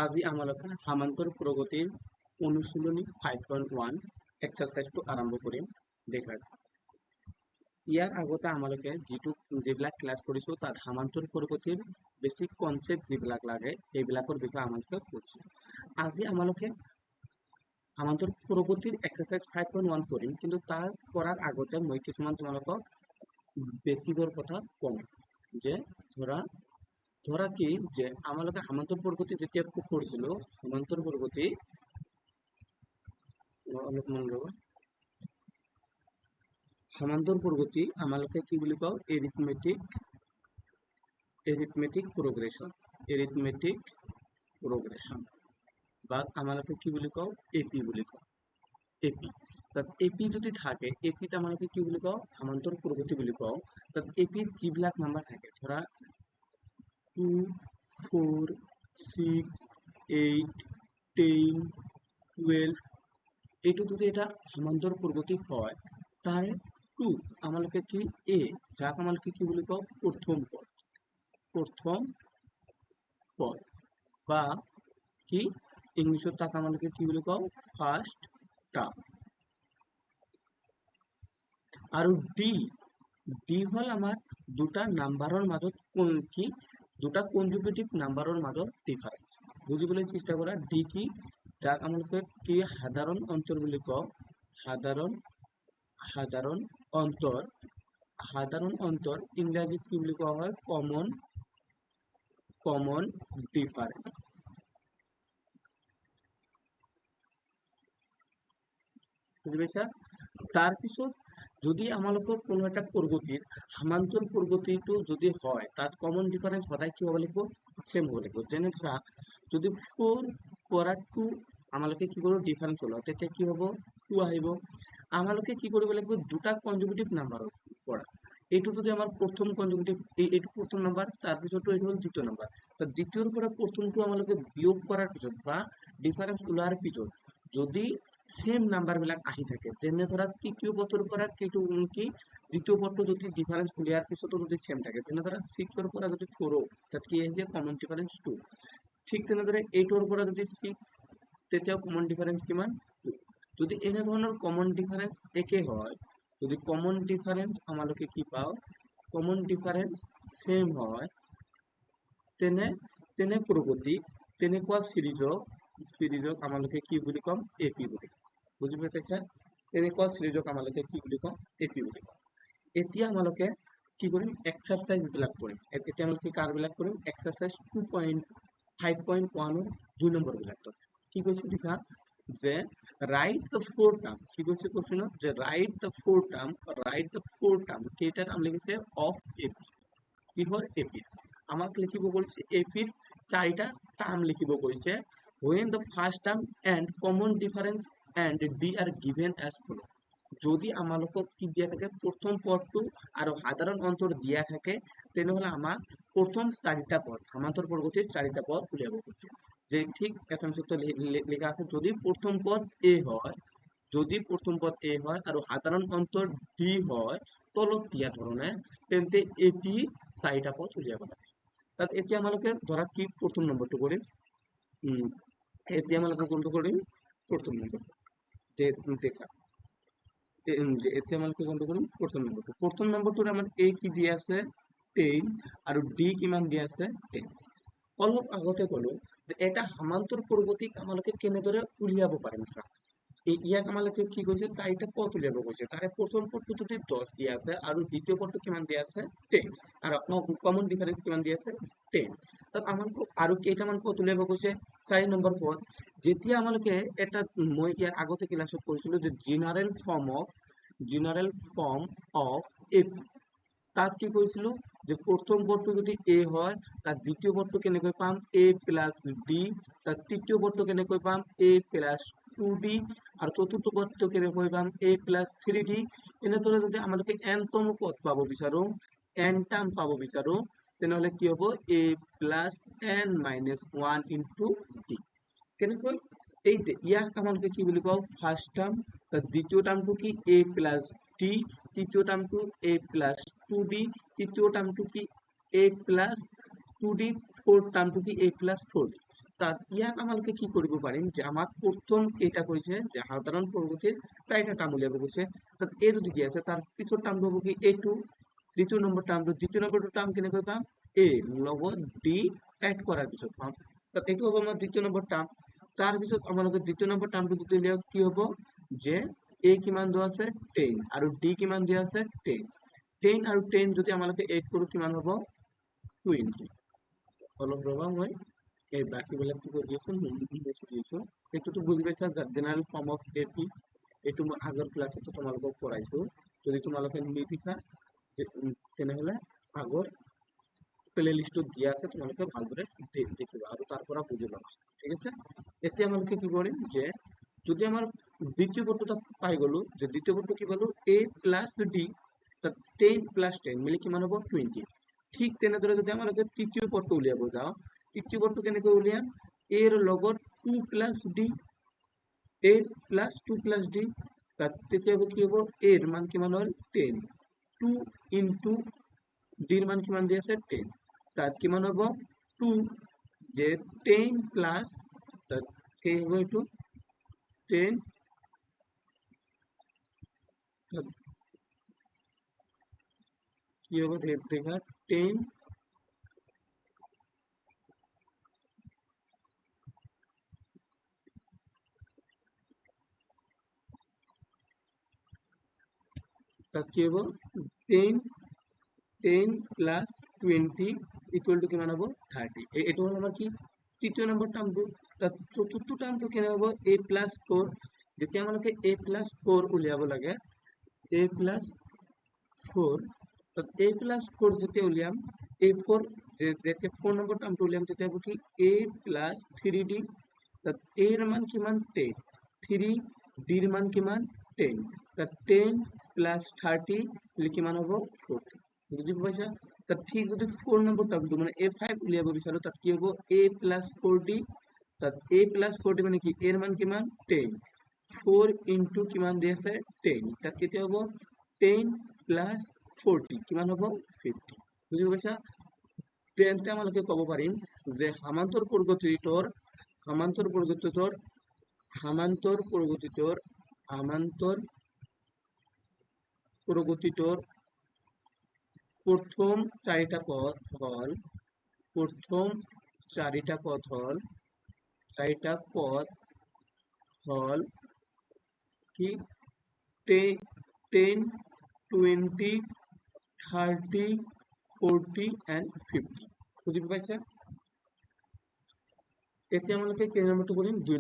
আজি আমালোকে সামান্তৰ প্ৰগতিৰ অনুশীলনী 5.1 এক্সাৰসাইজটো আৰম্ভ কৰিম দেখাৰ। ইয়াৰ আগতে আমালোকে যিবিলাক ক্লাছ কৰিছো তাত সামান্তৰ প্ৰগতিৰ বেছিক কনসেপ্ট যিবিলাক লাগে সেইবিলাকৰ বিষয়ে আমালোকে পঢ়িছো। আজি আমালোকে সামান্তৰ প্ৰগতিৰ এক্সাৰসাইজ 5.1 কৰিম, কিন্তু তাৰ কৰাৰ আগতে মই কিছুমান তোমালোকক বেছিকৰ কথা কম, যে ধৰা কি যে আমালোকে সামান্তৰ প্ৰগতি যেতিয়া পঢ়িছিলো, সামান্তৰ প্ৰগতি অলপ মন ৰবা, সামান্তৰ প্ৰগতি আমালোকে কি বুলি কওঁ, এৰিথমেটিক প্ৰগ্ৰেশন বা আমালোকে কি বুলি কওঁ, এপি বুলি কওঁ। এপি তাত এপি যদি থাকে, এপিত আমালোকে কি বুলি কওঁ, সামান্তৰ প্ৰগতি বুলি কওঁ। তাত এপিত যিবিলাক নাম্বাৰ থাকে, ধৰা 2, 4, 6, 8, 10, 12, এইটো যদি এটা সামান্তৰ প্ৰগতি হয়, তাৰে 2 আমালোকে কি এ, যাক আমালোকে কি বুলি কওঁ, প্ৰথম পদ বা কি ইংলিছত তাক আমালোকে কি বুলি কওঁ, ফাৰ্স্ট টাৰ্ম। আৰু ডি হল আমাৰ দুটা নাম্বাৰৰ মাজত দুটা কনজুগেটিভ নাম্বাৰৰ মাজত ডিফাৰেন্স। বুঝিবলৈ চেষ্টা কৰা, ডি কি, যাক আমালোকে কি সাধাৰণ অন্তৰ বুলি কওঁ, সাধাৰণ অন্তৰ ইংৰাজীত কি বুলি কোৱা হয়, কমন ডিফাৰেন্স। বুজি পাইছা? তাৰপিছত যদি আমালোকৰ কোনো এটা প্ৰগতিৰ সামান্তৰ প্ৰগতিটো যদি হয়, তাত কমন ডিফারেন্স সদায় কি হ'ব লাগিব, সেম হ'ব লাগিব। যেনে ধৰা যদি 4 পৰা 2 আমালোকে কি কৰোঁ, ডিফাৰেন্স ওলাও, তেতিয়া কি হ'ব, 2 আহিব। আমালোকে কি কৰিব লাগিব, দুটা কনজুগেটিভ নাম্বাৰৰ পৰা, এইটো যদি আমাৰ প্ৰথম কনজুগেটিভ, এইটো প্ৰথম নাম্বাৰ, তাৰপিছতো এইটো হ'ল দ্বিতীয় নাম্বাৰ। তো দ্বিতীয়ৰ পৰা প্ৰথমটো আমালোকে বিয়োগ কৰাৰ পিছত বা ডিফাৰেন্স ওলোৱাৰ পিছত যদি সেম নাম্বাৰ বিলাক আহি থাকে, তেনে ধৰা তৃতীয় পদৰ পৰা দ্বিতীয় পদটো যদি ডিফাৰেন্স উলিয়াৰ পিছতো যদি সেম থাকে, তেনে ধৰা 6ৰ পৰা যদি 4, তাত কি আহিছে, কমন ডিফাৰেন্স 2। ঠিক তেনেদৰে 8ৰ পৰা যদি 6, তেতিয়াও কমন ডিফাৰেন্স কিমান, 2। যদি এনে ধৰণৰ কমন ডিফাৰেন্স একে হয়, যদি কমন ডিফাৰেন্স আমালোকে কি পাওঁ, কমন ডিফাৰেন্স সেম হয়, তেনে প্ৰগতি, তেনেকুৱা সিৰিজক আমালোকে কি বুলি কম, এপি বুলি কম। বুজি পাইছা? তেনেকুৱা সিরিজক আমালোকে কি বুলি কম, এপি বুলি কম। এতিয়া আমালোকে কি কৰিম, এক্সাৰসাইজ বিলাক কৰিম। এতিয়া আমালোকে কাৰ বিলাক কৰিম, এক্সাৰসাইজ 2.5.1 2 নম্বৰ বিলাক। কি কৈছে দেখা, যে রাইট দ্য 4 টার্ম, কি কৈছে কোশ্চেনত, যে রাইট দ্য 4 টার্ম কেইটা টার্ম লিখিছে, অফ এপি, কিহৰ, এপি। আমাক লিখিব কৈছে এপিৰ 4টা টার্ম লিখিব কৈছে। when the first term and common difference and d are given as follow, যদি আমালোকক কি দিয়া থাকে, প্ৰথম পদটো আৰু সাধাৰণ অন্তৰ দিয়া থাকে, তেনেহলে আমাক প্ৰথম 4টা পদ, সামান্তৰ প্ৰগতিৰ 4টা পদ উলিয়াব কৈছে। যে ঠিক এছামিছত লেখা আছে, যদি প্ৰথম পদ এ হয়, আৰু সাধাৰণ অন্তৰ ডি হয় তলত দিয়া ধৰণে, তেন্তে এপি 4টা পদ উলিয়াব লাগে। তাত এতিয়া আমালোকে ধৰা কি প্ৰথম নম্বৰটো কৰিম, এতিয়া আমালোকে কোনটো কৰিম, প্ৰথম নম্বৰ দেখা। এতিয়া আমালোকে কোনটো কৰিম, প্ৰথম নম্বৰটোৰ আমাৰ এ কি দিয়া আছে, 10, আৰু ডি কিমান দিয়া আছে, 10। অলপ আগতে ক'লো যে এটা সামান্তৰ প্ৰগতিক আমালোকে কেনেদৰে উলিয়াব পাৰিম। ধৰা ইয়াক আমালোকে কি কৈছে, 4টা পদ উলিয়াব কৈছে। তাৰে প্ৰথম পদটো যদি 10 দিয়া আছে আৰু দ্বিতীয় পদটো কিমান দিয়া আছে, 10, আৰু কমন ডিফাৰেন্স কিমান দিয়া আছে, 10। তাত আমালোকে আৰু কেইটামান পদ উলিয়াব কৈছে, 4 নম্বৰ পদ। যেতিয়া আমালোকে এটা, মই ইয়াৰ আগতে ক্লাছত কৰিছিলো যে জেনাৰেল ফৰ্ম অফ এপি, তাত কি কৈছিলো, যে প্ৰথম পদটো যদি এ হয়, তাত দ্বিতীয় পদটো কেনেকৈ পাম, এ প্লাস ডি, তাত তৃতীয় পদটো কেনেকৈ পাম, এ প্লাস 2d, আৰু চতুৰ্থ পদটো কেনেকৈ পাম, এ প্লাস 3d। এনেদৰে যদি আমালোকে n-তম পদ পাব বিচাৰো, n টাৰ্ম পাব বিচাৰো, তেনেহলে কি হ'ব, এ প্লাস n-1 ইনটু ডি। কেনেকৈ, এই ইয়াক আমালোকে কি বুলি কওঁ, ফার্স্ট টার্ম। তার দ্বিতীয় টার্মটো কি, এ প্লাস ডি, তৃতীয় টার্মটো এ প্লাস 2d, তৃতীয় টার্মটো কি, এ প্লাস 2d, ফোর্থ টার্মটো কি, এ প্লাস 4d। তাত ইয়াত আমালোকে কি কৰিব পাৰিম যে আমাক প্ৰথম কেইটা কৈছে যে সাধাৰণ প্ৰগতিৰ 4টা টাৰ্ম উলিয়াব কৈছে। তাত এ যদি দিয়া আছে তাৰ পিছৰ টাৰ্মটো হ'ব কি a2, দ্বিতীয় নম্বৰ টাৰ্ম কেনেকৈ পাম a লগত d এড কৰাৰ পিছত পাম। তাত এইটো হ'ব আমাৰ দ্বিতীয় নম্বৰ টাৰ্ম। তাৰ পিছত আমালোকে দ্বিতীয় নম্বৰ টাৰ্মটো যদি উলিয়াও কি হ'ব যে a কিমান দিয়া আছে 10 আৰু d কিমান দিয়া আছে 10 আৰু 10 যদি আমালোকে এড কৰো কিমান হ'ব 20। অলপ ৰবা মই এই বাকিবিলাক কি কৰি দিছো লিখি দিছো। এইটোতো বুজি পাইছা জেনাৰেল ফৰ্ম অফ এপি। এইটো মই আগৰ ক্লাছতো তোমালোকক পঢ়াইছো। যদি তোমালোকে নিদিছা তেনেহলে আগৰ প্লে লিষ্টত দিয়া আছে, তোমালোকে ভালদৰে দেখিবা আৰু তাৰ পৰা বুজি পাবা। ঠিক আছে, এতিয়া আমালোকে কি কৰিম যে যদি আমাৰ দ্বিতীয় পদটো পাই গলো যে দ্বিতীয় পদটো কি পালো a প্লাছ d, তাত 10 প্লাছ 10 মিলি কিমান হ'ব 20। ঠিক তেনেদৰে যদি আমালোকে তৃতীয় পদটো উলিয়াব যাওঁ, তৃতীয় পদটো কেনেকৈ উলিয়াম a ৰ লগত 2 plus d, a plus 2 plus d, তাত তেতিয়া কি হ'ব a ৰ মান কিমান হ'ল 10, 2 ইনটু d ৰ মান কিমান দি আছে 10, তাত কিমান হ'ব 2 যে 10 প্লাছ তাত কি হ'ব এইটো 10 কি হ'ব দেখা 10 তাত কি হ'ব 10 প্লাছ 20 ইকুয়াল টু কিমান হ'ব 30। এইটো হ'ল আমাৰ কি তৃতীয় নম্বৰ টাৰ্মটো। তাত চতুৰ্থ টাৰ্মটো কেনে হ'ব a প্লাছ 4। যেতিয়া আমালোকে a প্লাছ 4 উলিয়াব লাগে a প্লাছ 4, তাত a প্লাছ 4 যেতিয়া উলিয়াম a4 যেতিয়া 4 নম্বৰ টাৰ্মটো উলিয়াম তেতিয়া হ'ব কি a প্লাছ 3d, তাত a ৰ মান কিমান 10, 3 d ৰ মান কিমান 10, তাত 10 প্লাছ 30 কিমান হ'ব 40। বুজি পাইছা? তাত ঠিক যদি 4 নম্বৰ টাৰ্মটো মানে a5 উলিয়াব বিচাৰো তাত কি হ'ব a প্লাছ 4d, তাত a প্লাছ 4d মানে কি a ৰ মান কিমান 10, 4 ইনটু কিমান দি আছে 10, তাত কেতিয়া হ'ব 10 প্লাছ 40 কিমান হ'ব 50। বুজি পাইছা? তেন্তে আমালোকে ক'ব পাৰিম যে সমান্তর প্রগতিটোর প্রথম চারিটা পদ হল কি 10, 20, 30, 40 and 50। বুঝি পাইছা? এতিয়া আমালোকে কেই নম্বৰটো কৰিম 2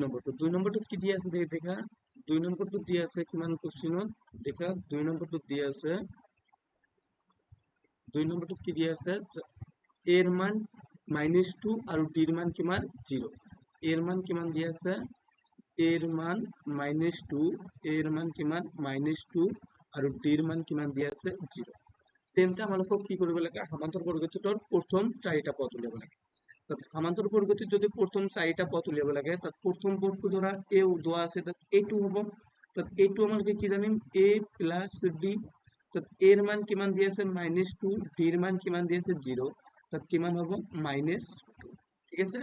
নম্বৰটো কি দিয়া আছে দেখা 2 নম্বৰটো দিয়া আছে কিমান কোশ্চেনত দেখা 2 নম্বৰটো দিয়া আছে 2 নম্বৰটো কি দিয়া আছে a ৰ মান -2 আৰু d ৰ মান কিমান 0। a ৰ মান কিমান দিয়া আছে a ৰ মান -2, a ৰ মান কিমান -2 আৰু d ৰ মান কিমান দিয়া আছে 0। তেন্তে আমালোকক কি কৰিব লাগে সমান্তৰ প্ৰগতিটোৰ প্ৰথম 4টা পদ উলিয়াব লাগে। তাত সমান্তৰ প্ৰগতিত যদি প্ৰথম 4টা পদ উলিয়াব লাগে তাত প্ৰথম পদটো ধৰা a দেওয়া আছে তাত a2 হ'ব। তাত a2 আমালোকে কি জানিম a প্লাস d, তাত a ৰ মান কিমান দি আছে -2, d ৰ মান কিমান দি আছে 0, তাত কিমান হ'ব -2। ঠিক আছে,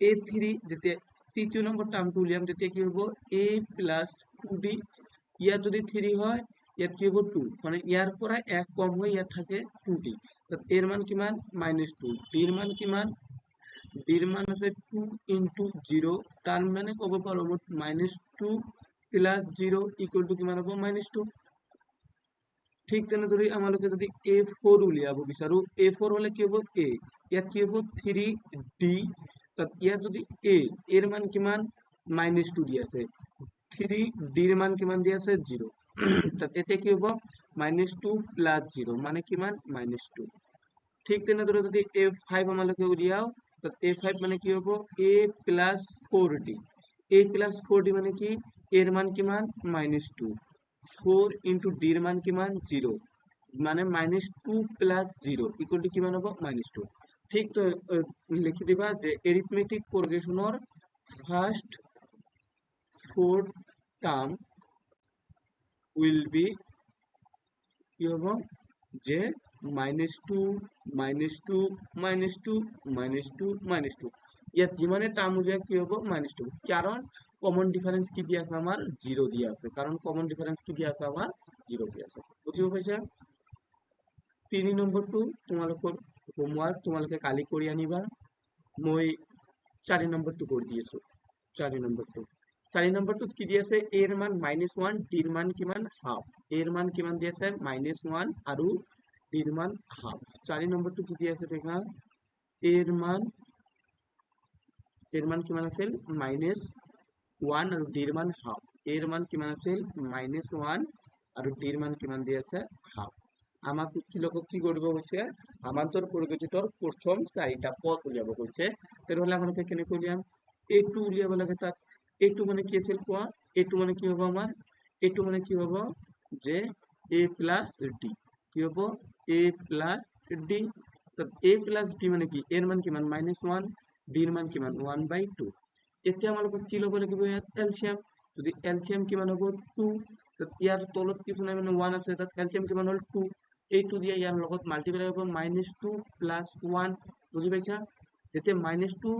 a3 যেতিয়া তৃতীয় নম্বৰ টার্মটো উলিয়াম তেতিয়া কি হ'ব a প্লাস 2d, ইয়াত যদি 3 হয় ইয়াত কি হ'ব 2, মানে ইয়াৰ পৰা 1 কম হৈ ইয়াত থাকে 2d, তাত a ৰ মান কিমান -2, d ৰ মান কিমান d ৰ মান আছে 2 ইনটু 0, তাৰ মানে ক'ব পাৰো -2 প্লাস 0 ইকুয়াল টু কিমান হ'ব -2। ঠিক তেনেদৰে আমালোকে যদি a4 উলিয়াব বিচাৰো a4 হলে কি হ'ব a, ইয়াত কি হ'ব 3d, তাত ইয়াত যদি a এর মান কিমান -2 দি আছে, 3d ৰ মান কিমান দি আছে 0, তাত এতিয়া কি হ'ব -2 প্লাস 0 মানে কিমান -2। ঠিক তেনেদৰে যদি a5 আমালোকে উলিয়াও তাত a5 মানে কি হ'ব a plus 4d, a plus 4d মানে কি a ৰ মান কিমান -2, 4 ইনটু d ৰ মান কিমান 0, মানে -2 প্লাস 0 ইকুয়াল টু কিমান হ'ব -2। ঠিক তো লিখি দিবা যে এরিথমেটিক প্রোগ্রেশনের ফার্স্ট 4 টার্ম উইল বি কি হবে যে -2, -2, -2, -2, -2, -2। ইয়াত যিমানে টার্ম উলিয়াই কি হব -2, কারণ কমন ডিফারেন্স কি দিয়া আছে আমার 0 দিয়া আছে, কারণ কমন ডিফারেন্স কি দিয়া আছে আমার 0 দিয়া আছে। বুঝিব পাইছা? 3 নম্বৰটো তোমালোকৰ হোমৱৰ্ক তোমালোকে কালি কৰি আনিবা। মই 4 নম্বৰটো কৰি দি আছো। 4 নম্বৰটো 4 নম্বৰটোত কি দি আছে, এৰ মান -1, ডিৰ মান কিমান হাফ। এৰ মান কিমান দি আছে -1 আৰু ডিৰ মান হাফ। 4 নম্বৰটো কি দি আছে দেখা, এৰ মান কিমান আছিল -1 আৰু ডিৰ মান হাফ। এৰ মান কিমান আছিল -1 আৰু ডিৰ মান কিমান দি আছে হাফ। আমাক কি কৰিব কৈছে, আমান্তৰ পৰিগণিতৰ প্ৰথম 4টা পদ উলিয়াব কৈছে। তেনেহলে আপোনালোকে কেনেকৈ উলিয়াম, এইটো উলিয়াব লাগে। তাত এইটো মানে কি আছিল কোৱা, এইটো মানে কি হ'ব আমাৰ, এইটো মানে কি হ'ব যে a প্লাস d, কি হ'ব a প্লাস d। তাত a প্লাস d মানে কি, এর মান কিমান -1, ডিৰ মান কিমান 1/2। এতিয়া আমালোকক কি ল'ব লাগিব, ইয়াত এলচিয়াম। যদি এলচিয়াম কিমান হ'ব 2, তাত ইয়াৰ তলত কিছু নাই মানে 1 আছে, তাত এলচিয়াম কিমান হ'ল 2। এইটো দিয়ে ইয়াৰ লগত মাল্টিপ্লাই হ'ব -2 + 1। বুজি পাইছা? যেতিয়া -2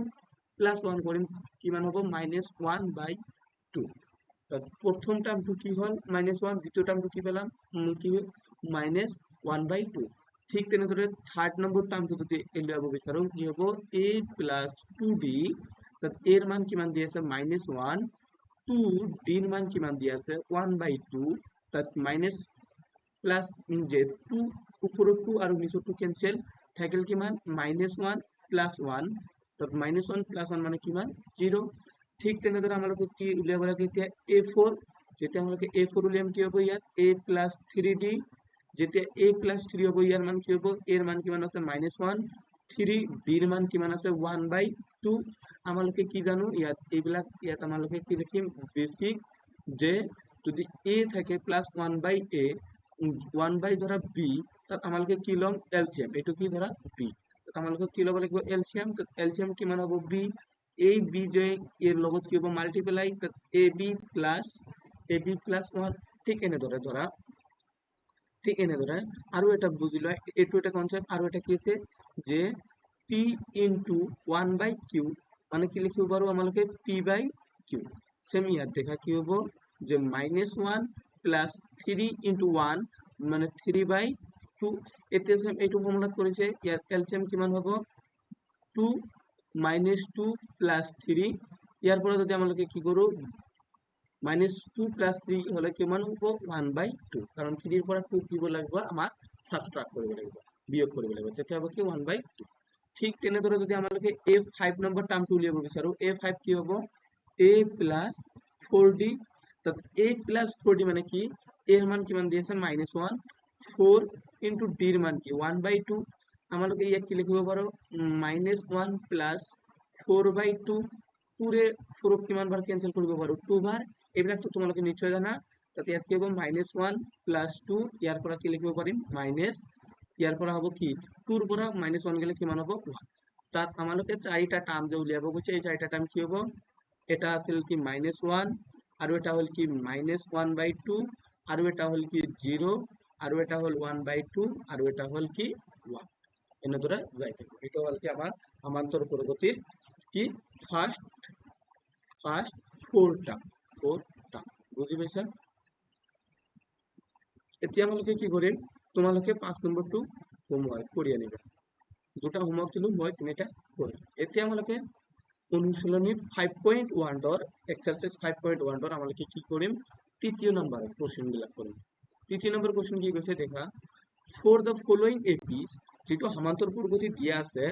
+ 1 কৰিম কিমান হ'ব -1/2। তাত প্ৰথম টাৰ্মটো কি হ'ল -1, দ্বিতীয় টাৰ্মটো কি পেলাম কি -1/2। ঠিক তেনেদৰে থাৰ্ড নম্বৰ টাৰ্মটো যদি উলিয়াব বিচাৰো কি হ'ব a + 2d। তাত এর মান কিমান দি আছে -1, 2 ডির মান কিমান দি আছে 1/2। তাত মাইনাস প্লাস যে 2 উপরে 2 আর নিচে 2 ক্যান্সেল থাকিল কিমান -1 + 1। তাত -1 + 1 মানে কিমান 0। ঠিক তেনেদৰে আমালোকে কি উলিয়াব লাগে এতিয়া a4। যেতিয়া আমালোকে a4 উলিয়াম কি হ'ব ইয়াত a + 3d। যেতিয়া a + 3 হ'ব ইয়াৰ মান কি হ'ব, এর মান কিমান আছে -1, 3 ডির মান কিমান আছে 1/2। আমালোকে কি জানো ইয়াত এইবিলাক, ইয়াত আমালোকে কি লিখিম বেসিক, যে যদি a থাকে +1/a 1/ ধৰা b, তাত আমালোকে কি ল'ম এলচিয়াম। এইটো কি ধৰা b, তাত আমালোকে কি ল'ব লাগিব এলচিয়াম। তাত এলচিয়াম কিমান হ'ব b, এই b যে এর লগত কি হ'ব মাল্টিপ্লাই, তাত ab + 1। ঠিক এনেদৰে ধৰা, ঠিক এনেদৰে আৰু এটা বুজি লয়, এইটো এটা কনসেপ্ট। আৰু এটা কি আছে যে p * 1/q, মানে কি লিখিব পাৰো আমালোকে p/q। সেম ইয়াত দেখা কি হ'ব যে -1 + 3 * 1 মানে 3/2। এতিয়া সেম এইটো ফৰ্মুলাত কৰিছে, ইয়াত এলচিয়াম কিমান হ'ব 2 -2 + 3। ইয়াৰ পৰা যদি আমালোকে কি কৰো -2 + 3 হলে কিমান হ'ব 1/2, কাৰণ 3 এৰ পৰা 2 কি কৰিব লাগিব আমাক সাবট্ৰাক্ট কৰিব লাগিব, বিয়োগ কৰিব লাগিব, তেতিয়া হ'ব কি 1/2। ঠিক তেনেদৰে যদি আমালোকে a5 নম্বৰ টাৰ্মটো উলিয়াব বিচাৰো, a5 কি হ'ব a + 4d। তাত a + 4d মানে কি, এর মান কিমান দি আছে -1, 4 * d এর মান কি 1/2। আমালোকে ইয়াত কি লিখিব পাৰো -1 + 4/2। 2 ৰে 4 কিমান বাৰ কেনসেল কৰিব পাৰো 2 বাৰ। এইবিলাকতো তোমালোকে নিশ্চয় জানা। তাতে ইয়াত কি হ'ব -1 + 2, ইয়াৰ পৰা কি লিখিব পাৰিম মাইনাস, ইয়াৰ পৰা হ'ব কি 2 ৰ পৰা -1 গেলে কিমান হ'ব 1। তাত আমালোকে 4টা টার্ম যে উলিয়াব গৈছে, এই 4টা টার্ম কি হ'ব, এটা আছিল কি -1, আৰু এটা হ'ল কি -1/2, আৰু এটা হ'ল কি 0, আৰু এটা হ'ল 1/2, আৰু এটা হ'ল কি 1। এনেদৰে যাই থাকিব। এটা হ'ল কি আমাৰ সমান্তৰ প্ৰগতিৰ কি ফাৰ্স্ট 4 টাৰ্ম। বুঝি পাইছা? এতিয়া আমালোকে কি কৰিম, তোমালোকে 5 নম্বৰটো হোমৱৰ্ক কৰি আনিবা। দুটা হোমৱৰ্ক দিলো, মই 3টা কৰিম। এতিয়া আমালোকে অনুশীলনী 5.1 এক্সাৰসাইজ 5.1 আমালোকে কি কৰিম, তৃতীয় নম্বৰ কোশ্চেন বিলাক কৰিম। তৃতীয় নম্বৰ কোশ্চেন কি কৈছে দেখা, ফর দ্য ফলোইং এপিস, যেটো সমান্তর প্রগতি দিয়া আছে,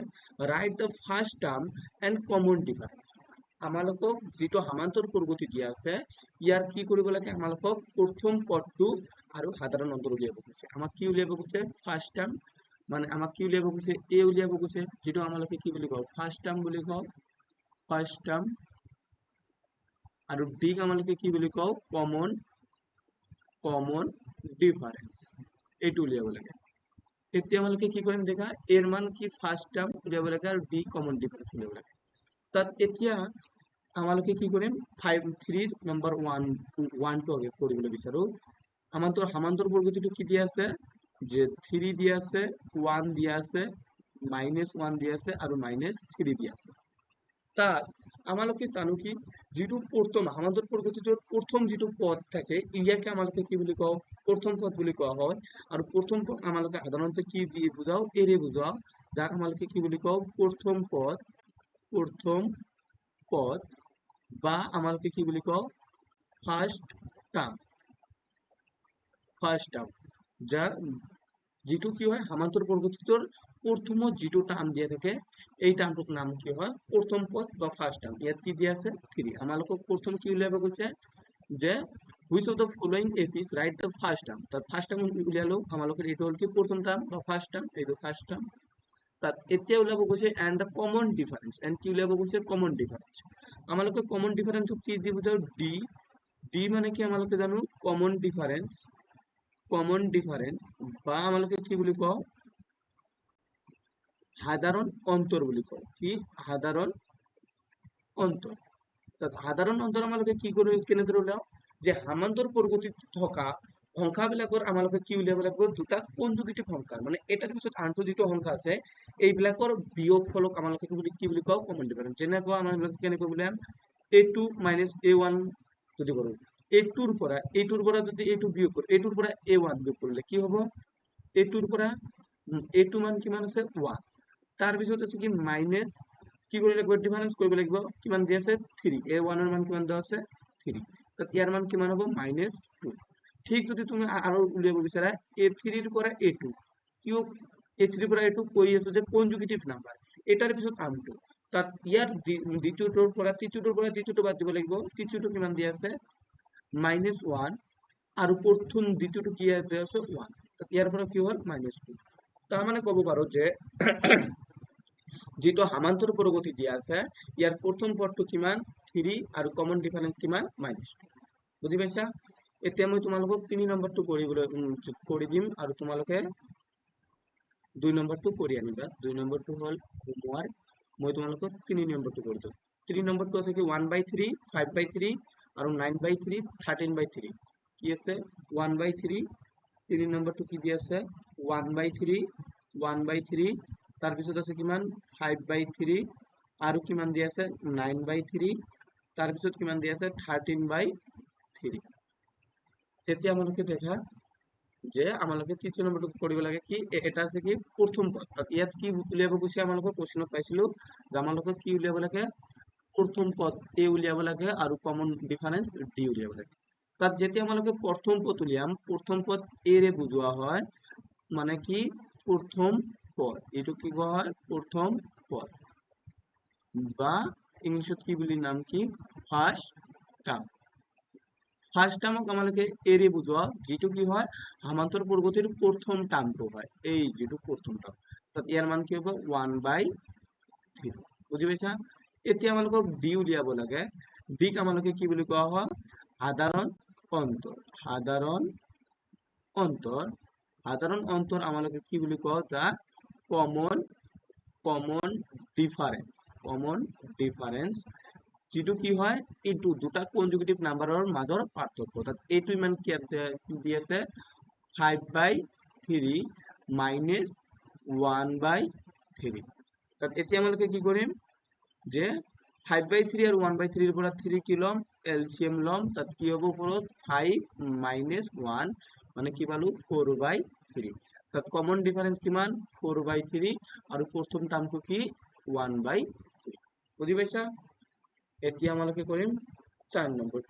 right the first term and common difference. আমালোকক যেটো সমান্তর প্রগতি দিয়া আছে, ইয়াৰ কি কৰিব লাগে, আমালোকক প্ৰথম পদটো আৰু সাধাৰণ অন্তৰ উলিয়াব কৈছে। আমাক কি উলিয়াব কৈছে ফার্স্ট টার্ম, মানে আমাক কি উলিয়াব কৈছে এ উলিয়াব কৈছে, যেটো আমালোকে কি বুলি কওঁ ফার্স্ট টার্ম বুলি কওঁ, ফার্স্ট টার্ম। আৰু ডি আমালোকে কি বুলি কওঁ কমন ডিফাৰেন্স। এইটো উলিয়াব লাগে। এতিয়া আমালোকে কি কৰিম দেখা, এৰ মান কি ফাৰ্স্ট টাৰ্ম উলিয়াব লাগে আৰু ডি কমন ডিফাৰেন্স উলিয়াব লাগে। তাত এতিয়া আমালোকে কি কৰিম 3 নম্বৰ 1 টো আগে কৰিবলৈ বিচাৰো। আমান্তৰ সমান্তর প্রগতিটো কি দিয়া আছে, যে 3 দিয়া আছে, 1 দিয়া আছে, -1 দিয়া আছে আৰু -3 দিয়া আছে। তাত আমালোকে জানো কি যিটো প্ৰথম সামান্তৰ প্ৰগতিটোৰ প্ৰথম যিটো পদ থাকে ইয়াকে আমালোকে কি বুলি কওঁ প্ৰথম পদ বুলি কোৱা হয় আৰু প্ৰথম পদ আমালোকে সাধাৰণতে কি দিয়ে বুজাও এৰে বুজাও যাক আমালোকে কি বুলি কওঁ প্ৰথম পদ বা আমালোকে কি বুলি কওঁ ফাৰ্স্ট টাৰ্ম যা যিটো কি হয় সামান্তৰ প্ৰগতিটোৰ প্ৰথমত যিটো টাৰ্ম দিয়া থাকে এই টাৰ্মটোৰ নাম কি হয় প্রথম পদ বা ফার্স্ট টার্ম ইয়াত কি দিয়া আছে 3 আমালোকক প্রথম কি উলিয়াব কৈছে যে which of the following APs write the first term তার ফার্স্ট টার্ম উলিয়ালো আমালোকৰ এইটো হল কি প্রথম টার্ম বা ফার্স্ট টার্ম এইটো ফার্স্ট টার্ম তাত এতিয়া উলিয়াব কৈছে and the common difference and কি উলিয়াব কৈছে কমন ডিফারেন্স আমালোকে কমন ডিফারেন্স কি দি বুজাও ডি মানে কি আমালোকে জানো কমন ডিফারেন্স বা আমালোকে কি বুলি কওঁ সাধারণ অন্তর বুলি কওঁ কি সাধারণ অন্তর তাত সাধারণ অন্তর আমালোকে কি কৰি কেনেদৰে উলিয়াও যে সামান্তৰ প্ৰগতিত থকা সংখ্যাবিলাকৰ আমালোকে কি উলিয়াব লাগিব দুটা কনজুগেটিভ সংখ্যা মানে এটাৰ পিছত আনটো যিটো সংখ্যা আছে এইবিলাকৰ বিয়োগফলক আমালোকে কি বুলি কওঁ কমন ডিফাৰেন্স যেনেকৈ আমালোকে কেনেকৈ উলিয়াম a2 - a1 যদি কৰো a2ৰ পৰা যদি a2 বিয়োগ কৰো a2ৰ পৰা a1 বিয়োগ কৰিলে কি হ'ব a2ৰ পৰা a2 মান কিমান আছে 1 তাৰ পিছত আছে কি মাইনাস কি কৰিলে গৈ ডিফাৰেন্স কৰিব লাগিব কিমান দি আছে 3 a1 এৰ মান কিমান দিয়া আছে 3 তাত ইয়াৰ মান কিমান হ'ব -2 ঠিক যদি তুমি আৰু উলিয়াব বিচাৰা a3 ৰ পৰা a2 কিয় a3 ৰ পৰা a2 কৈ আছে যে কনজুগেটিভ নাম্বাৰ এটাৰ পিছত আনটো তাত ইয়াৰ দ্বিতীয়টোৰ পৰা তৃতীয়টো বাদ দিব লাগিব তৃতীয়টো কিমান দিয়া আছে -1 আৰু প্ৰথম দ্বিতীয়টো কি দিয়া আছে 1 তাত ইয়াৰ পৰা কি হ'ল -2 তাৰ মানে ক'ব পাৰো যে যেটো সামান্তৰ প্ৰগতি দিয়া আছে ইয়াৰ প্ৰথম পদটো কিমান 3 আৰু কমন ডিফাৰেন্স কিমান -2 বুজি পাইছা এতিয়া মই তোমালোকক 3 নম্বৰটো কৰি দিম আৰু তোমালোকে 2 নম্বৰটো কৰি আনিবা 2 নম্বৰটো হ'ল হোমৱৰ্ক মই তোমালোকক 3 নম্বৰটো কৰি দিম 3 নম্বৰটো আছে কি 1/3 5/3 আৰু 9/3 13/3 কি আছে 1/3 3 নম্বৰটো কি দি আছে 1/3 তাৰ পিছত আছে কিমান 5/3 আৰু কিমান দি আছে 9/3 তার পিছত কিমান দি আছে 13/3 এতিয়া আমালোকে দেখা যে আমালোকে তৃতীয় নম্বৰটো কৰিব লাগে কি এটা আছে কি প্ৰথম পদ ইয়াত কি উলিয়াব গৈছে আমালোকে কোশ্চেনত পাইছিলো যে আমালোকে কি উলিয়াব লাগে প্রথম পদ এ উলিয়াব লাগে আৰু কমন ডিফাৰেন্স ডি উলিয়াব লাগে তাত যেতিয়া আমালোকে প্ৰথম পদ উলিয়াম প্ৰথম পদ এ ৰে বুজোৱা হয় মানে কি প্ৰথম পদ এটো কি কোৱা হয় প্ৰথম পদ বা ইংলিশত কি বুলি নাম কি ফাৰ্স্ট টাৰ্মক আমালোকে এৰে বুজোৱা যেটো কি হয় সামান্তৰ প্ৰগতিৰ প্ৰথম টাৰ্মটো হয় এই যেটো প্ৰথম টাৰ্ম তাত ইয়াৰ মান কি হ'ব 1/3 বুজি পাইছা এতিয়া আমালোকক ডি উলিয়াব লাগে ডিক আমালোকে কি বুলি কোৱা হয় সাধাৰণ অন্তৰ আমালোকে কি বুলি কওঁ তা কমন ডিফাৰেন্স যেটো কি হয় এইটো দুটা কনজুগেটিভ নাম্বাৰৰ মাজৰ পাৰ্থক্য তাত এইটো ইমান কি দি আছে 5/3 -1/3 তাত এতিয়া আমালোকে কি কৰিম যে 5/3 আৰু 1/3 ৰ পৰা 3 কি লম এলসিএম লম তাত কি হ'ব ওপৰত 5 - 1 মানে কি পালো 4/3 তাত কমন ডিফাৰেন্স কিমান 4/3 আৰু প্ৰথম টাৰ্মটো কি 1/3 বুজি পাইছা এতিয়া আমালোকে কৰিম 4 নম্বৰ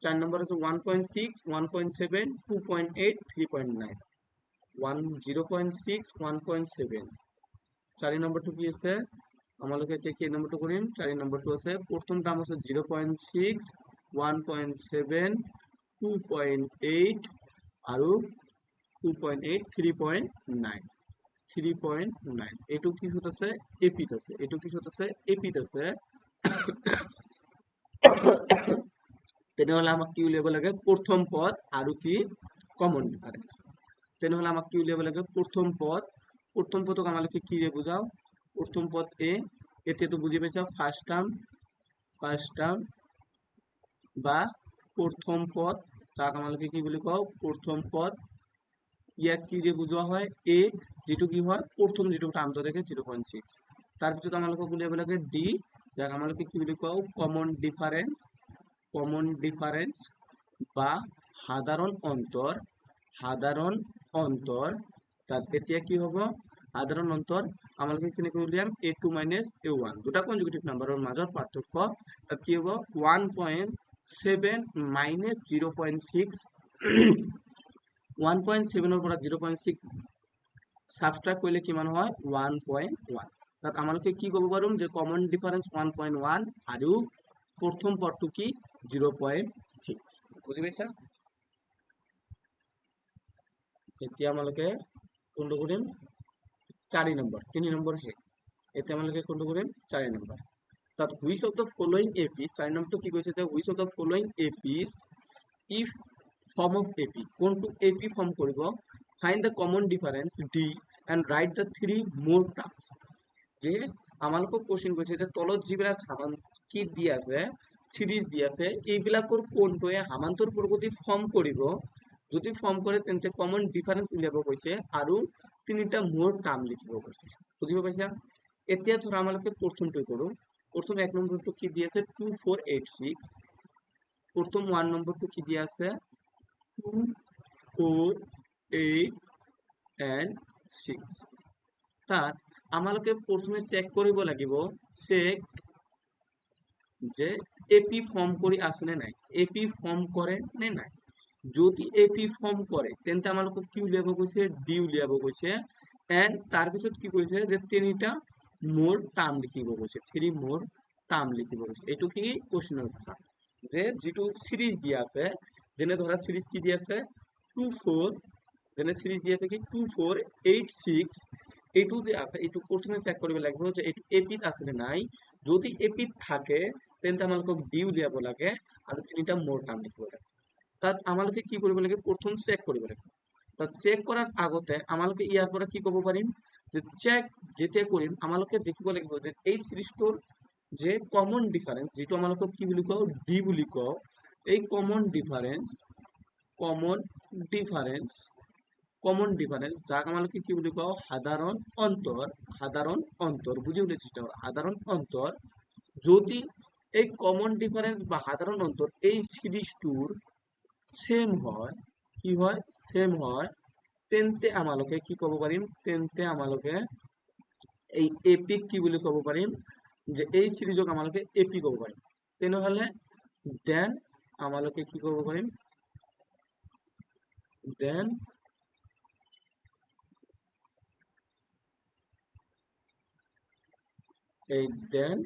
4 নম্বৰ আছে 1.6 1.7 2.8 3.9 0.6 1.7 4 নম্বৰটো কি আছে আমালোকে এতিয়া কি নম্বৰটো কৰিম 4 নম্বৰটো আছে প্ৰথম টাৰ্ম আছে 0.6 1.7 2.8 আৰু 2.8 3.9 এইটো কিছত আছে এপিত আছে এইটো কিছত আছে এপিত আছে তেনেহলে আমাক কি উলিয়াব লাগে প্রথম পদ আৰু কি কমন ডিফাৰেন্স তেনেহলে আমাক কি উলিয়াব লাগে প্ৰথম পদক আমালোকে কি ৰে বুজাও প্রথম পদ এ এতিয়াতো বুজি পাইছা ফার্স্ট টার্ম বা প্রথম পদ তাক আমালোকে কি বুলি কওঁ প্রথম পদ ইয়াক কি ৰে বুজোৱা হয় এ যেটো কি হয় প্রথম যেটো টার্মটো থাকে 0.6 তার পিছত আমালোকক উলিয়াব লাগে ডি যাক আমালোকে কি বুলি কওঁ কমন ডিফারেন্স বা সাধারণ অন্তর তাত এতিয়া কি হ'ব সাধারণ অন্তর আমালোকে কেনেকৈ উলিয়াম a2 মাইনাস a1 দুটা কনজুগেটিভ নাম্বাৰৰ মাজৰ পাৰ্থক্য তাত কি হ'ব 1.7 মাইনাস 0.6 1.7 ৰ পৰা 0.6 সাবট্ৰাক্ট কৰিলে কিমান হয় 1.1 তাত আমালোকে কি ক'ব পাৰোঁ যে কমন ডিফাৰেন্স 1.1 আৰু প্ৰথম পদটো কি 0.6 বুজি পাইছা এতিয়া আমালোকে কোনটো কৰিম 4 নম্বৰ 3 নম্বৰ হে এতিয়া আমালোকে কোনটো কৰিম 4 নম্বৰ তাত which of the following APs 4 নম্বৰটো কি কৈছে যে which of the following APs if form of AP কোনটো AP ফৰ্ম কৰিব find the common difference D and write the three more terms যে আমালোকক কোশ্চেন কৈছে যে তলত যিবিলাক কি দি আছে সিরিজ দি আছে এইবিলাকৰ কোনটোৱে সামান্তৰ প্ৰগতি ফৰ্ম কৰিব যদি ফৰ্ম কৰে তেন্তে কমন ডিফাৰেন্স উলিয়াব কৈছে আৰু তিনিটা মোৰ টাৰ্ম লিখিব কৈছে বুজিব পাইছা এতিয়া ধৰা আমালোকে প্ৰথমটো কৰো প্ৰথম এক নম্বৰটো কি দি আছে 2486 প্ৰথম 1 নম্বৰটো কি দি আছে 248 and 6 তাত আমালোকে প্ৰথমে চেক কৰিব লাগিব চেক যে এপি ফৰ্ম কৰি আছে নে নাই এপি ফৰ্ম কৰে নে নাই যদি এপি ফৰ্ম কৰে তেন্তে আমালোকক কি উলিয়াব কৈছে ডি উলিয়াব কৈছে এন্ড তাৰ পিছত কি কৈছে যে তিনিটা মোৰ টাৰ্ম লিখিব কৈছে থ্ৰি মোৰ টাৰ্ম লিখিব কৈছে এটো কি কোশ্চেনৰ ভাষা যে যেটো সিৰিজ দিয়া আছে যেনে ধৰা সিৰিজ কি দিয়া আছে 24 যেনে সিৰিজ দিয়া আছে কি 2486 এইটো যে আছে এইটো প্ৰথমে চেক কৰিব লাগিব যে এইটো এপিত আছে নে নাই যদি এপিত থাকে তেন্তে আমালোকক ডি উলিয়াব লাগে আৰু তিনিটা মোৰ টাৰ্ম লিখিব লাগে তাত আমালোকে কি কৰিব লাগে প্ৰথম চেক কৰিব লাগে তাত চেক কৰাৰ আগতে আমালোকে ইয়াৰ পৰা কি ক'ব পাৰিম যে চেক যেতিয়া কৰিম আমালোকে দেখিব লাগিব যে এই সিৰিজটোৰ যে কমন ডিফারেন্স যেটো আমালোকক কি বুলি কওঁ ডি বুলি কওঁ এই কমন ডিফারেন্স যাক আমালোকে কি বুলি কওঁ সাধারণ অন্তর বুঝি উলিয়াই চেষ্টা কৰা সাধাৰণ অন্তৰ যদি এই কমন ডিফাৰেন্স বা সাধাৰণ অন্তৰ এই সিৰিজটোৰ সেম হয় কি হয় সেম হয় তেন্তে আমালোকে কি ক'ব পাৰিম তেন্তে আমালোকে এই এপিক কি বুলি ক'ব পাৰিম যে এই সিৰিজক আমালোকে এপি ক'ব পাৰিম তেনেহলে দেন আমালোকে কি ক'ব পাৰিম দেন এই দেন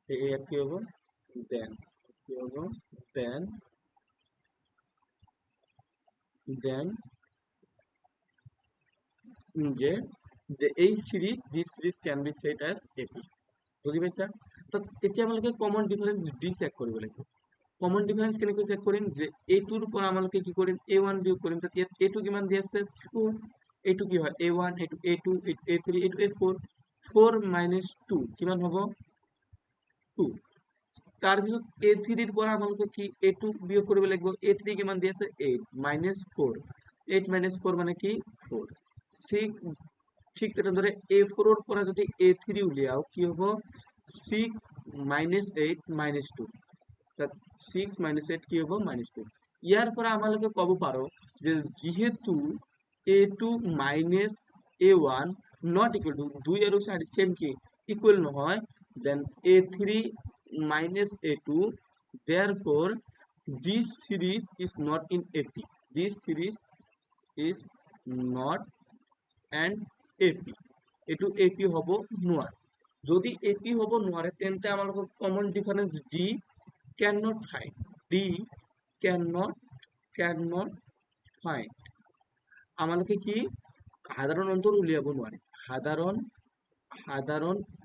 এই কি হ'ব দেন কি হ'ব দেন যে যে এই series this series can be set as AP বুঝি পাইছা তো এতিয়া আমালোকে কমন ডিফারেন্স ডি চেক কৰিব লাগিব কমন ডিফাৰেন্স কেনেকৈ চেক কৰিম যে a2 ৰ পৰা আমালোকে কি কৰিম a1 বিয়োগ কৰিম তাত ইয়াত a2 কিমান দি আছে 4 a2 কি হয় a1 এইটো a2 এইটো a3 এইটো a4 4 minus 2 কিমান হ'ব 2 তাৰ পিছত a3 ৰ পৰা আমালোকে কি a2 বিয়োগ কৰিব লাগিব a3 কিমান দি আছে 8 minus 4 8 minus 4 মানে কি 4 6 ঠিক তেনেদৰে a4 ৰ পৰা যদি a3 উলিয়াও কি হ'ব 6 minus 8 minus 2 তাত 6 minus 8 কি হ'ব -2 ইয়াৰ পৰা আমালোকে ক'ব পাৰো যে যেহেতু a2 minus a1 not equal to 2 আৰু 4 সেম কি ইকুয়াল নহয় then a3 minus a2 therefore this series is not in AP this series is not an AP এটো AP হ'ব নোৱাৰে যদি AP হ'ব নোৱাৰে তেন্তে আমালোকক common difference D cannot find আমালোকে কি সাধাৰণ অন্তৰ উলিয়াব নোৱাৰে সাধাৰণ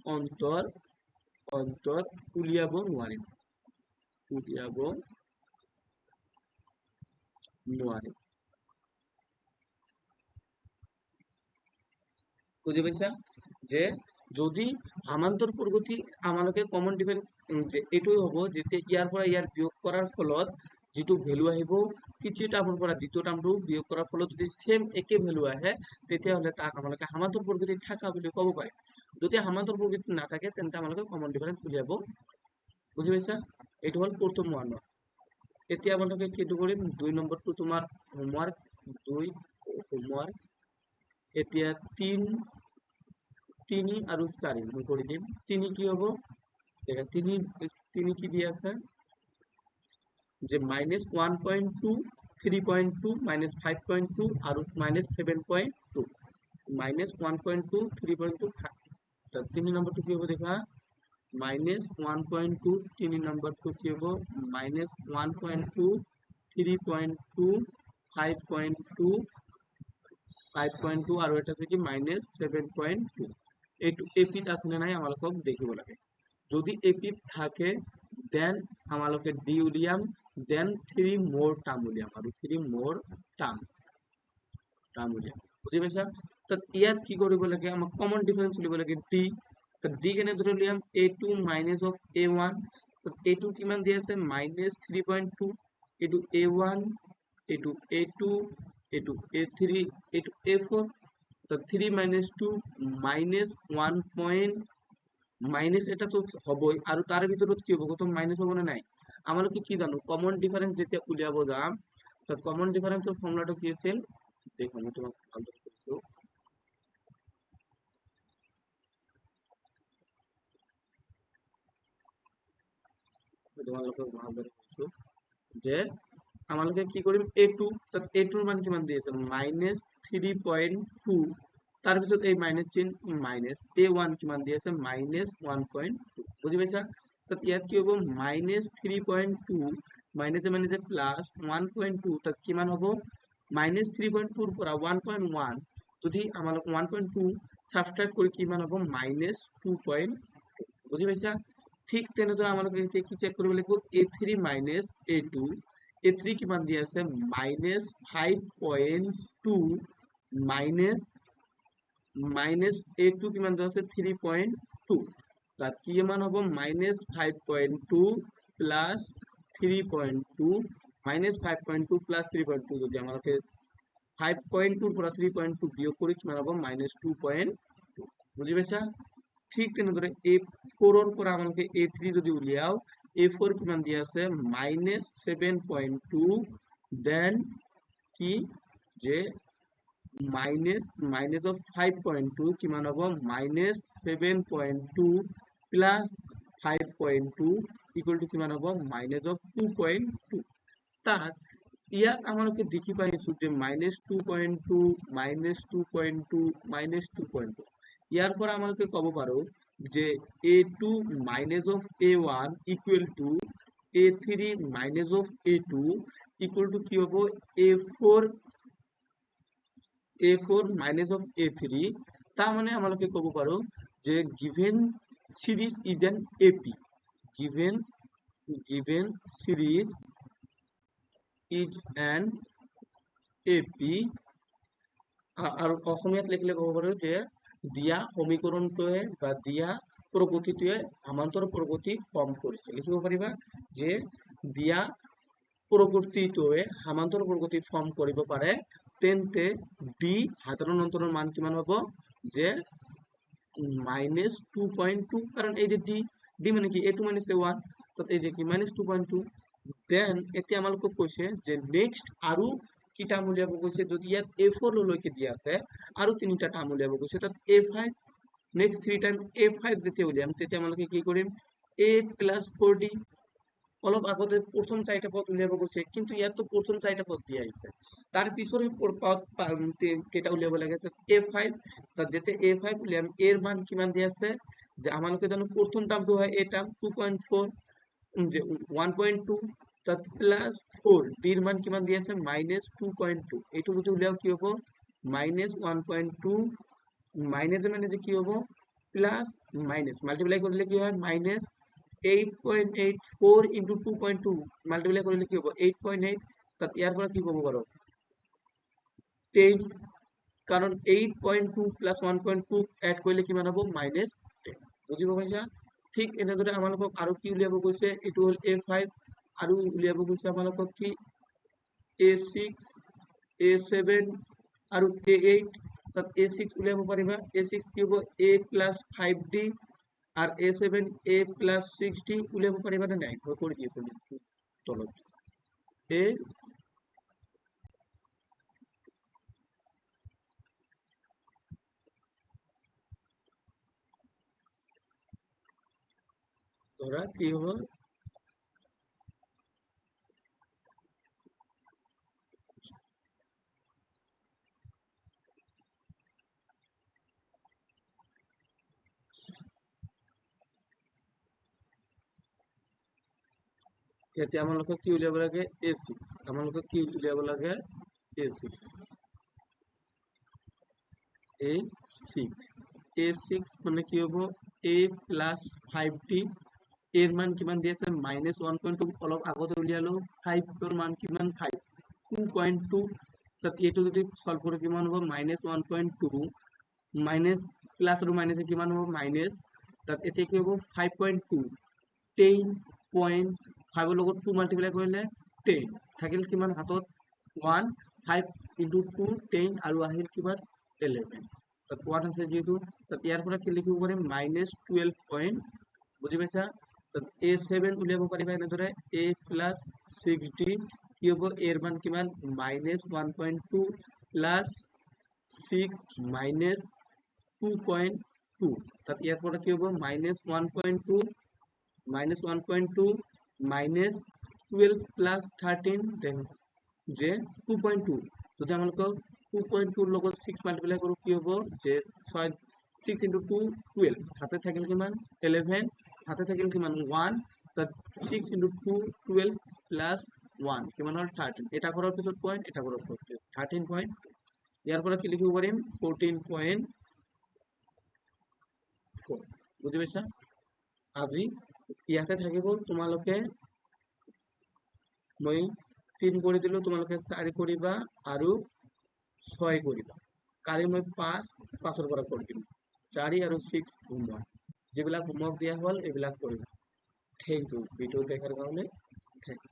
অন্তৰ উলিয়াব নোৱাৰিম বুঝি পাইছা যে যদি সামান্তৰ প্ৰগতি আমালোকে কমন ডিফাৰেন্স যে এটোই হ'ব যেতিয়া ইয়াৰ পৰা ইয়াৰ বিয়োগ কৰাৰ ফলত যেটো ভ্যালু আহিব তৃতীয় টাৰ্মৰ পৰা দ্বিতীয় টাৰ্মটো বিয়োগ কৰাৰ ফলত যদি সেম একে ভ্যালু আহে তেতিয়া হলে তাক আমালোকে সামান্তৰ প্ৰগতি থাকা বুলি ক'ব পাৰি যদি সমান্তর প্রকৃতি না থাকে তেন্তে আমালোকে কমন ডিফারেন্স উলিয়াব বুঝি পাইছা এইটো হল প্রথম ওয়ান এতিয়া আমালোকে কিটো কৰিম 2 নম্বৰটো তোমাৰ হোমৱৰ্ক 2 হোমৱৰ্ক এতিয়া 3 আৰু 4 মই কৰি দিম 3 কি হ'ব দেখা 3 কি দিয়া আছে যে -1.2 3.2 -5.2 আৰু -7.2 -1.2 3.2 আচ্ছা 3 নম্বৰটো কি হ'ব দেখা -1.2 3 নম্বৰটো কি হ'ব -1.2 3.2 5.2 5.2 আৰু এটা আছে কি -7.2 এইটো এপিত আছে নে নাই আমালোকক দেখিব লাগে যদি এপিত থাকে দেন আমালোকে ডি উলিয়াম দেন 3 more টার্ম উলিয়াম আৰু 3 more টাৰ্ম উলিয়াম বুজি পাইছা তাত ইয়াত কি কৰিব লাগে আমাক কমন ডিফাৰেন্স উলিয়াব লাগে ডি তাত ডি কেনেদৰে উলিয়াম a2 মাইনাস অফ a1 তাত a2 কিমান দিয়া আছে -3.2 এইটো a1 এইটো a2 এইটো a3 এইটো a4 তাত 3 - 2 -1 পয়েন্ট মাইনাস এটা তো হবই আৰু তাৰ ভিতৰত কি হ'ব কত মাইনাস হ'ব না নাই আমালোকে কি জানো কমন ডিফারেন্স যেতিয়া উলিয়াব যাম তাত কমন ডিফাৰেন্সৰ ফৰ্মুলাটো কি আছিল দেখো মই তোমাক ভালদৰে কৈছো তোমালোকক ভালদৰে কৈছো যে আমালোকে কি কৰিম a2 তাত a2 ৰ মান কিমান দি আছে -3.2 তার পিছত এই মাইনাস চিহ্ন মাইনাস a1 কিমান দি আছে -1.2 বুজি পাইছা তাত ইয়াত কি হ'ব -3.2 মাইনাসে মাইনাসে প্লাস 1.2 তাত কিমান হ'ব -3.2 ৰ পৰা 1.1 যদি আমালোক 1.2 সাবট্ৰাক্ট কৰি কিমান হ'ব -2.2 বুজি পাইছা ঠিক তেনেদৰে আমালোকে এতিয়া কি চেক কৰিব লাগিব a3 - a2 a3 কিমান দি আছে -5.2 মাইনাস a2 কিমান দিয়া আছে 3.2 তাত কিমান হ'ব -5.2 প্লাস 3.2 -5.2 প্লাস 3.2 যদি আমালোকে 5.2 ৰ পৰা 3.2 বিয়োগ কৰি কিমান হ'ব -2.2 বুজি পাইছা ঠিক তেনেদৰে a4 ৰ পৰা আমালোকে a3 যদি উলিয়াও a4 কিমান দিয়া আছে -7.2 দেন কি যে মাইনাস অফ 5.2 কিমান হ'ব -7.2 প্লাস 5.2 ইকুয়াল টু কিমান হ'ব -2.2 তাত ইয়াত আমালোকে দেখি পাইছো যে -2.2 -2.2 ইয়াৰ পৰা আমালোকে ক'ব পাৰো যে a2 minus of a1 equal to a3 minus of a2 equal to কি হ'ব a4 minus of a3 তার মানে আমাকে কব পারো যে given series is an AP given series is an AP আর অসমীয়াত লিখলে কব পারো যে দিয়া সমীকৰণটোৱে বা দিয়া প্ৰগতিটোৱে সমান্তৰ প্ৰগতি ফৰ্ম কৰিছে লিখিব পাৰিবা যে দিয়া প্ৰগতিটোৱে সমান্তৰ প্ৰগতি ফৰ্ম কৰিব পাৰে তেন্তে ডি সাধারণ অন্তরের মান কিমান হ'ব যে -2.2 কারণ এই যে ডি মানে কি a2 - a1 তো এই যে কি -2.2 দেন এতিয়া আমালোকক কৈছে যে নেক্সট আৰু কি টাৰ্ম উলিয়াব কৈছে যদি ইয়াত a4 লৈকে দিয়া আছে আৰু তিনিটা টার্ম উলিয়াব কৈছে তাত a5 নেক্সট 3 টাইম a5 যেতিয়া উলিয়াম তেতিয়া আমালোকে কি কৰিম a + 4d অলপ আগতে প্ৰথম চাৰিটা পদ উলিয়াব গৈছে কিন্তু ইয়াত তো প্ৰথম চাৰিটা পদ দিয়া আছে তাৰ পিছৰ পদ কেটা উলিয়াব লাগে a5 তাত যেতে a5 উলিয়াম এর মান কিমান দিয়া আছে যে আমালোকে জানো প্রথম টার্মটো হয় a টার্ম 2.4 যে 1.2 তাত প্লাস 4 ডির মান কিমান দিয়া আছে -2.2 এইটো যদি উলিয়াও কি হ'ব -1.2 মাইনাস মানে যে কি হ'ব প্লাস মাইনাস মাল্টিপ্লাই কৰিলে কি হয় -8.84 into 2.2 মাল্টিপ্লাই কৰিলে কি হ'ব 8.8 তাত ইয়াৰ পৰা কি ক'ব পাৰো 10 কাৰণ 8.2 plus 1.2 এড কৰিলে কিমান হ'ব -10 বুজিব পাইছা ঠিক এনেদৰে আমালোকক আৰু কি উলিয়াব কৈছে এটো হল a5 আৰু উলিয়াব কৈছে আমালোকক কি a6 a7 আৰু a8 তাত A6 উলিয়াব পাৰিবা। A6 কি হ'ব A plus 5D আৰু A7 A plus 6D উলিয়াব পাৰিবা নে নাই? মই কৰি দি আছো তলত। A ধৰা কি হ'ব ইয়াতে আমালোকক কি উলিয়াব লাগে A6 আমালোকক কি উলিয়াব লাগে A6 A6 মানে কি হ'ব A plus 5D এর মান কিমান দি আছে -1.2 অলপ আগতে উলিয়ালো 5 ৰ মান কিমান 5 2.2 তাত এইটো যদি সলভ কৰো কিমান হ'ব -1.2 মাইনাস প্লাস আৰু মাইনাসে কিমান হ'ব মাইনাস তাত এতিয়া কি হ'ব 5.2 10.5 ৰ লগত 2 মাল্টিপ্লাই কৰিলে 10 থাকিল কিমান হাতত 1 5 into 2 10 আৰু আহিল কিমান 11 তাত 1 আছে যেহেতু তাত ইয়াৰ পৰা কি লিখিব পাৰিম -12 বুজি পাইছা তাত A7 উলিয়াব পাৰিবা এনেদৰে A plus 6D কি হ'ব এর মান কিমান -1.2 plus 6 minus 2.2 তাত ইয়াৰ পৰা কি হ'ব -1.2 minus 12 plus 13 then যে 2.2 যদি আমালোকক 2.2 ৰ লগত 6 মাল্টিপ্লাই কৰো কি হ'ব যে 6 into 2 12 হাতে থাকিল কিমান 11 হাতে থাকিল কিমান 1 তাত 6 into 2 12 plus 1 কিমান হ'ল 13 এটা কৰাৰ পিছত পইণ্ট এটা কৰাৰ পিছত 13 পইণ্ট ইয়াৰ পৰা কি লিখিব পাৰিম 14.4 বুজি পাইছা আজি ইয়াতে থাকিব তোমালোকে মই 3 কৰি দিলো তোমালোকে 4 কৰিবা আৰু 6 কৰিবা কালি মই 5 ৰ পৰা কৰি দিম 4 আৰু 6 হোমৱৰ্ক যিবিলাক হোমৱৰ্ক দিয়া হ'ল এইবিলাক কৰিবা থেংক ইউ ভিডিও দেখাৰ কাৰণে থেংক ইউ